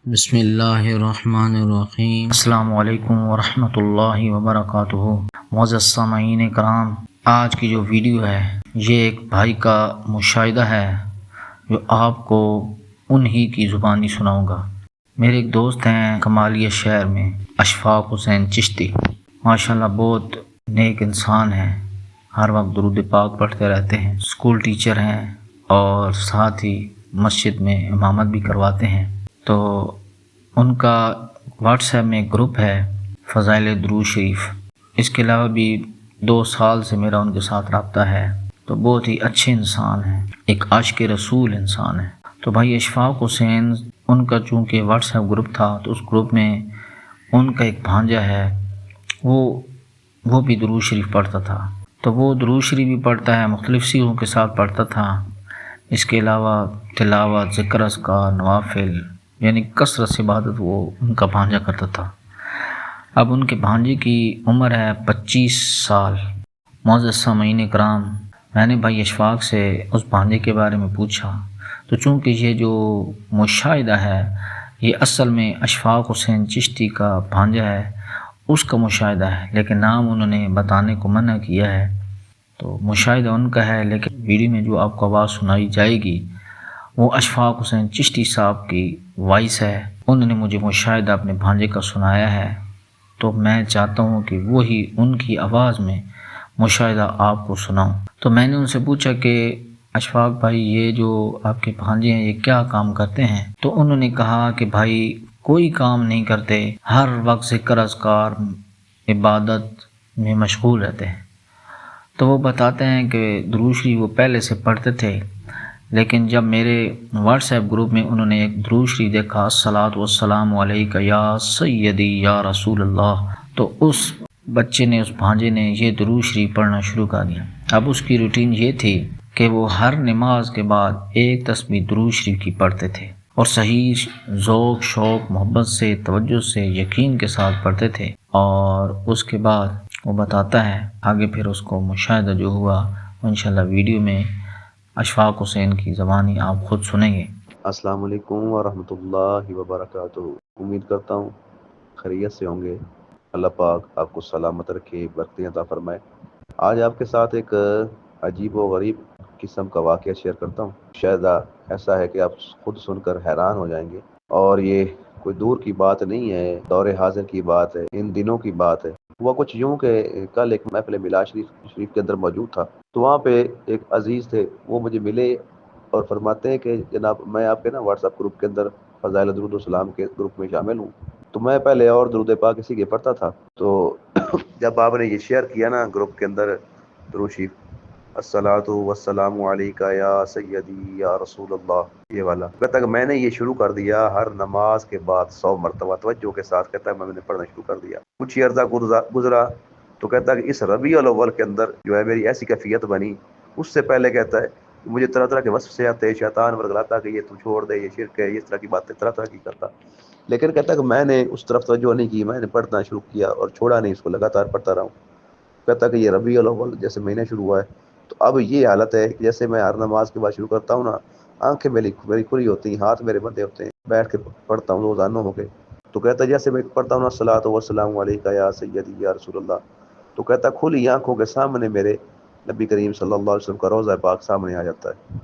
بسم اللہ الرحمن الرحیم۔ السلام علیکم ورحمۃ اللہ وبرکاتہ۔ معزز سامعین کرام، آج کی جو ویڈیو ہے یہ ایک بھائی کا مشاہدہ ہے جو آپ کو انہی کی زبانی سناؤں گا۔ میرے ایک دوست ہیں کمالیہ شہر میں، اشفاق حسین چشتی، ماشاءاللہ بہت نیک انسان ہیں، ہر وقت درود پاک پڑھتے رہتے ہیں، اسکول ٹیچر ہیں اور ساتھ ہی مسجد میں امامت بھی کرواتے ہیں۔ تو ان کا واٹس ایپ میں ایک گروپ ہے فضائل درود شریف، اس کے علاوہ بھی 2 سال سے میرا ان کے ساتھ رابطہ ہے۔ تو بہت ہی اچھے انسان ہیں، ایک عاشق رسول انسان ہے۔ تو بھائی اشفاق حسین، ان کا چونکہ واٹس ایپ گروپ تھا تو اس گروپ میں ان کا ایک بھانجا ہے، وہ بھی درود شریف پڑھتا تھا۔ تو وہ درود شریف بھی پڑھتا ہے، مختلف سیغوں کے ساتھ پڑھتا تھا، اس کے علاوہ تلاوت، ذکر اذکار، نوافل، یعنی کثرت سے عبادت وہ ان کا بھانجا کرتا تھا۔ اب ان کے بھانجے کی عمر ہے 25 سال۔ معزز سامعین کرام، میں نے بھائی اشفاق سے اس بھانجے کے بارے میں پوچھا، تو چونکہ یہ جو مشاہدہ ہے یہ اصل میں اشفاق حسین چشتی کا بھانجا ہے، اس کا مشاہدہ ہے، لیکن نام انہوں نے بتانے کو منع کیا ہے۔ تو مشاہدہ ان کا ہے، لیکن ویڈیو میں جو آپ کو آواز سنائی جائے گی وہ اشفاق حسین چشتی صاحب کی وائس ہے، انہوں نے مجھے مشاہدہ اپنے بھانجے کا سنایا ہے۔ تو میں چاہتا ہوں کہ وہی ان کی آواز میں مشاہدہ آپ کو سناؤں۔ تو میں نے ان سے پوچھا کہ اشفاق بھائی، یہ جو آپ کے بھانجے ہیں یہ کیا کام کرتے ہیں؟ تو انہوں نے کہا کہ بھائی کوئی کام نہیں کرتے، ہر وقت ذکر اذکار عبادت میں مشغول رہتے ہیں۔ تو وہ بتاتے ہیں کہ درود شریف وہ پہلے سے پڑھتے تھے، لیکن جب میرے واٹس ایپ گروپ میں انہوں نے ایک درود شریف دیکھا، الصلاۃ والسلام علیک یا سیدی یا رسول اللہ، تو اس بچے نے، اس بھانجے نے یہ درود شریف پڑھنا شروع کر دیا۔ اب اس کی روٹین یہ تھی کہ وہ ہر نماز کے بعد ایک تسبیح درود شریف کی پڑھتے تھے، اور صحیح ذوق، شوق، محبت سے، توجہ سے، یقین کے ساتھ پڑھتے تھے۔ اور اس کے بعد وہ بتاتا ہے آگے پھر اس کو مشاہدہ جو ہوا، انشاءاللہ ویڈیو میں اشفاق حسین کی زبانی آپ خود سنیں گے۔ السلام علیکم ورحمۃ اللہ وبرکاتہ۔ امید کرتا ہوں خیریت سے ہوں گے۔ اللہ پاک آپ کو سلامت رکھے، برکتیں عطا فرمائے۔ آج آپ کے ساتھ ایک عجیب و غریب قسم کا واقعہ شیئر کرتا ہوں، شاید ایسا ہے کہ آپ خود سن کر حیران ہو جائیں گے، اور یہ کوئی دور کی بات نہیں ہے، دور حاضر کی بات ہے، ان دنوں کی بات ہے۔ وہ کچھ یوں کہ کل ایک محفل میلاد شریف کے اندر موجود تھا، تو وہاں پہ ایک عزیز تھے، وہ مجھے ملے اور فرماتے ہیں کہ جناب میں آپ کے نا واٹس ایپ گروپ کے اندر فضائل درود السلام کے گروپ میں شامل ہوں۔ تو میں پہلے اور درود پاک اسی کے پڑھتا تھا، تو جب آپ نے یہ شیئر کیا نا گروپ کے اندر درود شریف، الصلاۃ والسلام علیک یا سیدی یا رسول اللہ، یہ والا، کہتا کہ میں نے یہ شروع کر دیا ہر نماز کے بعد 100 مرتبہ توجہ کے ساتھ، کہتا ہے میں نے پڑھنا شروع کر دیا۔ کچھ ہی عرصہ گزرا تو کہتا ہے کہ اس ربیع الاول کے اندر جو ہے میری ایسی کیفیت بنی، اس سے پہلے کہتا ہے مجھے طرح طرح کے وصف سے آتے، شیطان ورگلاتا کہ یہ تو چھوڑ دے، یہ شرک ہے، اس طرح کی باتیں طرح طرح کی کرتا، لیکن کہتا ہے کہ میں نے اس طرف توجہ نہیں کی، میں نے پڑھنا شروع کیا اور چھوڑا نہیں، اس کو لگاتار پڑھتا رہا ہوں۔ کہتا کہ یہ ربیع الاول جیسے مہینہ شروع ہوا ہے تو اب یہ حالت ہے کہ جیسے میں ہر نماز کے بعد شروع کرتا ہوں نا، آنکھیں میری کھلی ہوتی ہیں، ہاتھ میرے بندے ہوتے ہیں، بیٹھ کے پڑھتا ہوں روزانہ ہو کے۔ تو کہتا ہے جیسے میں پڑھتا ہوں نا الصلاۃ والسلام علیک یا سیدی یا رسول اللہ، تو کہتا ہے کھلی آنکھوں کے سامنے میرے نبی کریم صلی اللہ علیہ وسلم کا روضہ پاک سامنے آ جاتا ہے،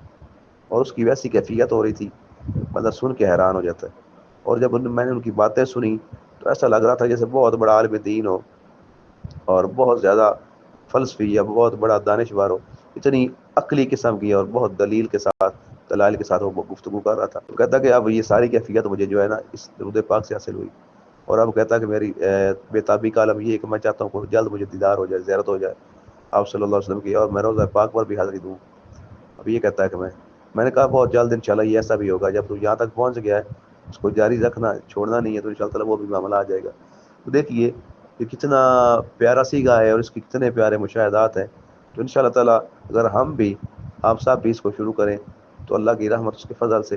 اور اس کی ویسی کیفیت ہو رہی تھی، مطلب سن کے حیران ہو جاتا ہے۔ اور جب میں نے ان کی باتیں سنی تو ایسا لگ رہا تھا جیسے بہت بڑا عالم دین ہو اور بہت زیادہ فلسفی یا بہت بڑا دانشور ہو، اتنی عقلی قسم کی اور بہت دلیل کے ساتھ، دلائل کے ساتھ وہ گفتگو کر رہا تھا۔ تو کہتا کہ اب یہ ساری کیفیت مجھے جو ہے نا اس درود پاک سے حاصل ہوئی، اور اب کہتا کہ میری بے کا عالم یہ ہے کہ میں چاہتا ہوں کہ جلد مجھے دیدار ہو جائے، زیارت ہو جائے آپ صلی اللہ علیہ وسلم کی، اور میں روزہ پاک پر بھی حاضری دوں۔ اب یہ کہتا ہے کہ میں نے کہا بہت جلد انشاءاللہ یہ ایسا بھی ہوگا، جب تو یہاں تک پہنچ گیا ہے اس کو جاری رکھنا، چھوڑنا نہیں ہے، تو انشاءاللہ وہ بھی معاملہ آ جائے گا۔ تو دیکھیے یہ کتنا پیارا سیگا ہے اور اس کی کتنے پیارے مشاہدات ہیں۔ تو انشاءاللہ تعالیٰ اگر ہم بھی، آپ سب بھی اس کو شروع کریں تو اللہ کی رحمت، اس کے فضل سے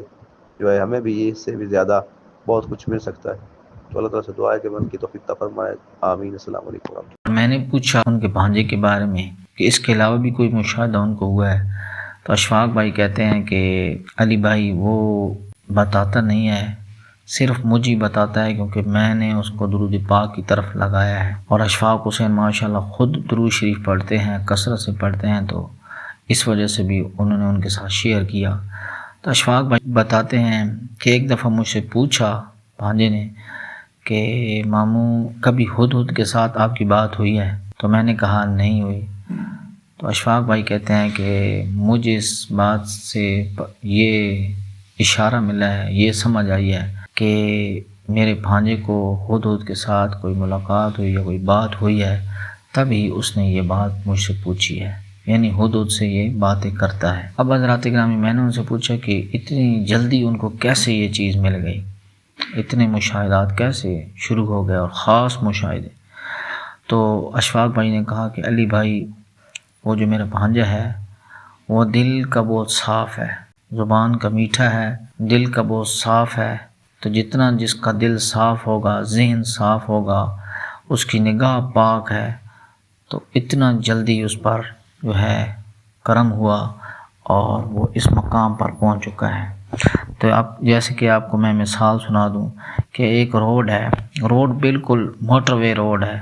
جو ہے ہمیں بھی اس سے بھی زیادہ بہت کچھ مل سکتا ہے۔ تو اللہ تعالیٰ سے دعا ہے کہ من کی توفیق عطا فرمائے، آمین۔ السلام علیکم ورحمۃ اللہ۔ میں نے پوچھا ان کے بھانجے کے بارے میں کہ اس کے علاوہ بھی کوئی مشاہدہ ان کو ہوا ہے، تو اشفاق بھائی کہتے ہیں کہ علی بھائی وہ بتاتا نہیں ہے، صرف مجھے بتاتا ہے کیونکہ میں نے اس کو درود پاک کی طرف لگایا ہے، اور اشفاق حسین ماشاءاللہ خود درود شریف پڑھتے ہیں، کثرت سے پڑھتے ہیں، تو اس وجہ سے بھی انہوں نے ان کے ساتھ شیئر کیا۔ تو اشفاق بھائی بتاتے ہیں کہ ایک دفعہ مجھ سے پوچھا بھانجے نے کہ ماموں کبھی ہدہد کے ساتھ آپ کی بات ہوئی ہے؟ تو میں نے کہا نہیں ہوئی۔ تو اشفاق بھائی کہتے ہیں کہ مجھے اس بات سے یہ اشارہ ملا ہے، یہ سمجھ آئی ہے کہ میرے بھانجے کو ہدہد کے ساتھ کوئی ملاقات ہوئی یا کوئی بات ہوئی ہے، تبھی اس نے یہ بات مجھ سے پوچھی ہے، یعنی ہدہد سے یہ باتیں کرتا ہے۔ اب حضرات گرامی میں نے ان سے پوچھا کہ اتنی جلدی ان کو کیسے یہ چیز مل گئی، اتنے مشاہدات کیسے شروع ہو گئے اور خاص مشاہدے؟ تو اشفاق بھائی نے کہا کہ علی بھائی وہ جو میرا بھانجا ہے وہ دل کا بہت صاف ہے، زبان کا میٹھا ہے، دل کا بہت صاف ہے، تو جتنا جس کا دل صاف ہوگا، ذہن صاف ہوگا، اس کی نگاہ پاک ہے، تو اتنا جلدی اس پر جو ہے کرم ہوا اور وہ اس مقام پر پہنچ چکا ہے۔ تو اب جیسے کہ آپ کو میں مثال سنا دوں کہ ایک روڈ ہے، روڈ بالکل موٹر وے روڈ ہے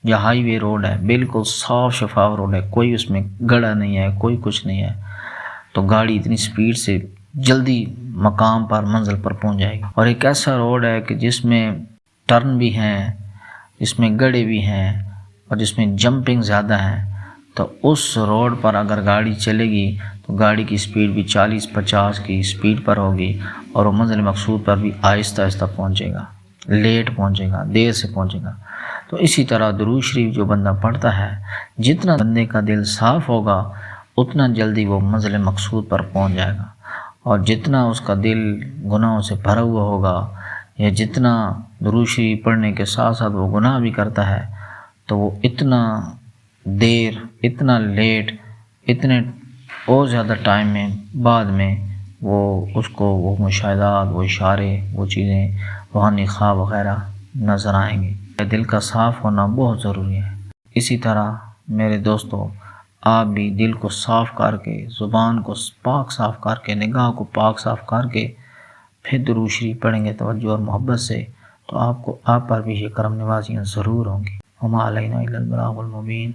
یا ہائی وے روڈ ہے، بالکل صاف شفاف روڈ ہے، کوئی اس میں گڑھا نہیں ہے، کوئی کچھ نہیں ہے، تو گاڑی اتنی سپیڈ سے جلدی مقام پر منزل پر پہنچ جائے گی۔ اور ایک ایسا روڈ ہے کہ جس میں ٹرن بھی ہیں، جس میں گڑھے بھی ہیں اور جس میں جمپنگ زیادہ ہیں، تو اس روڈ پر اگر گاڑی چلے گی تو گاڑی کی سپیڈ بھی 40-50 کی سپیڈ پر ہوگی اور وہ منزل مقصود پر بھی آہستہ آہستہ پہنچے گا، لیٹ پہنچے گا، دیر سے پہنچے گا۔ تو اسی طرح درود شریف جو بندہ پڑھتا ہے، جتنا بندے کا دل صاف ہوگا اتنا جلدی وہ منزل مقصود پر پہنچ جائے گا، اور جتنا اس کا دل گناہوں سے بھرا ہوا ہوگا یا جتنا درود شریف پڑھنے کے ساتھ ساتھ وہ گناہ بھی کرتا ہے، تو وہ اتنا دیر، اتنا لیٹ، اتنے اور زیادہ ٹائم میں بعد میں وہ اس کو وہ مشاہدات، وہ اشارے، وہ چیزیں، روحانی خواب وغیرہ نظر آئیں گے۔ دل کا صاف ہونا بہت ضروری ہے۔ اسی طرح میرے دوستو، آپ بھی دل کو صاف کر کے، زبان کو پاک صاف کر کے، نگاہ کو پاک صاف کر کے پھر درود شریف پڑھیں گے توجہ اور محبت سے، تو آپ پر بھی یہ کرم نوازیاں ضرور ہوں گی۔ وما علینا الا البلاغ المبین۔